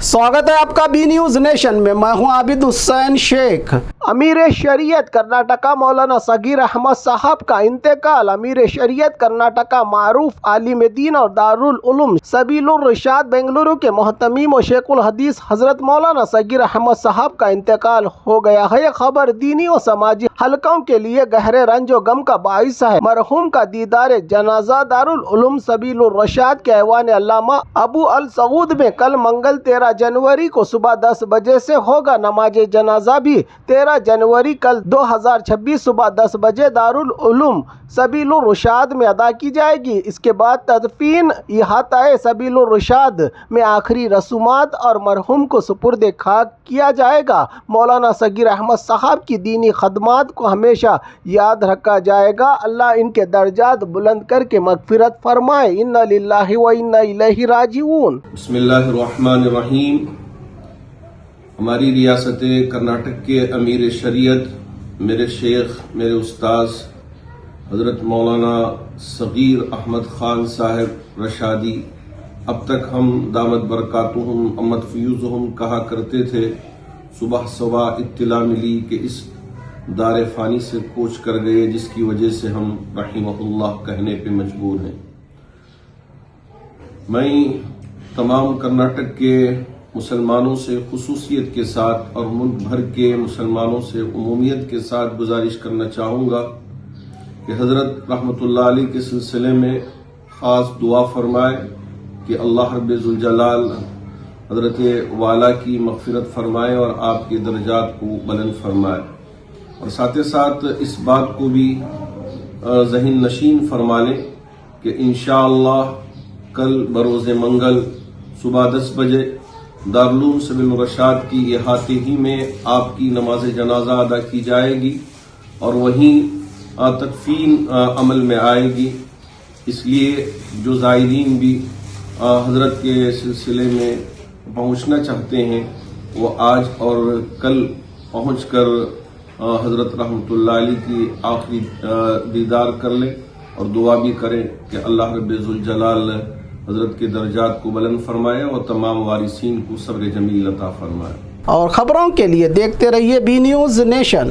स्वागत है आपका बी न्यूज नेशन में। मैं हूं आबिद हुसैन शेख। अमीर शरीयत कर्नाटका मौलाना सगीर अहमद साहब का इंतकाल। अमीर शरीयत कर्नाटका मारूफ आलिम दीन और दारुल उलूम सबीलुर रिशाद बेंगलुरु के मोहतमीम और शेखुल हदीस हजरत मौलाना सगीर अहमद साहब का इंतकाल हो गया है। यह खबर दीनी और समाजी हलकों के लिए गहरे रंज और गम का बाइस है। मरहूम का दीदार जनाजा दारुल उलूम सबीलुर रिशाद के ऐवान अल्लामा अबू अल सऊद में कल मंगल 13 जनवरी को सुबह 10 बजे से होगा। नमाज जनाजा भी 13 जनवरी कल 2026 सुबह 10 बजे दारुल उलूम सबीलुर रिशाद में अदा की जाएगी। इसके बाद तदफीन इहाता सबीलुर रिशाद में आखिरी रसूमात और मरहूम को सुपुर्द खाक किया जाएगा। मौलाना सगीर अहमद साहब की दीनी खदमात को हमेशा याद रखा जाएगा। अल्लाह इनके दर्जात बुलंद करके मगफिरत फरमाए। इन्ना लिल्लाहि व इन्ना इलैहि राजिऊन। बिस्मिल्लाहिर्रहमानिर्रहीम। हमारी रियासत कर्नाटक के अमीर शरीयत मेरे शेख मेरे उस्ताद हज़रत मौलाना सगीर अहमद खान साहब रशादी, अब तक हम दामद बरकातुहुम अमद फ़यूज़ुहुम कहा करते थे, सुबह सुबह इत्तिला मिली कि इस दार फ़ानी से कूच कर गए, जिसकी वजह से हम रहीमहुल्लाह कहने पे मजबूर हैं। मैं तमाम कर्नाटक के मुसलमानों से खुसूसियत के साथ और मुल्क भर के मुसलमानों से उमूमियत के साथ गुजारिश करना चाहूँगा कि हज़रत रहमतुल्लाह अलैह के सिलसिले में ख़ास दुआ फरमाए कि अल्लाह रब्बुल जलाल हज़रत वाला की मग़फ़िरत फरमाए और आपके दर्जात को बुलंद फरमाए, और साथ ही साथ इस बात को भी ज़हन नशीन फरमा लें कि इंशाअल्लाह कल बरोज़ मंगल सुबह 10 बजे दारुल उलूम सबीलुर रिशाद की इहाते ही में आपकी नमाज जनाजा अदा की जाएगी और वहीं तकफीन अमल में आएगी। इसलिए जो ज़ायरीन भी हज़रत के सिलसिले में पहुंचना चाहते हैं वो आज और कल पहुंचकर हज़रत रहमतुल्लाह अलैह की आखिरी दीदार कर लें और दुआ भी करें कि अल्लाह रब्बुल जलाल हज़रत के दर्जात को बुलंद फरमाए और तमाम वारिसीन को सब्र जमील अता फरमाए। और खबरों के लिए देखते रहिए बी न्यूज नेशन।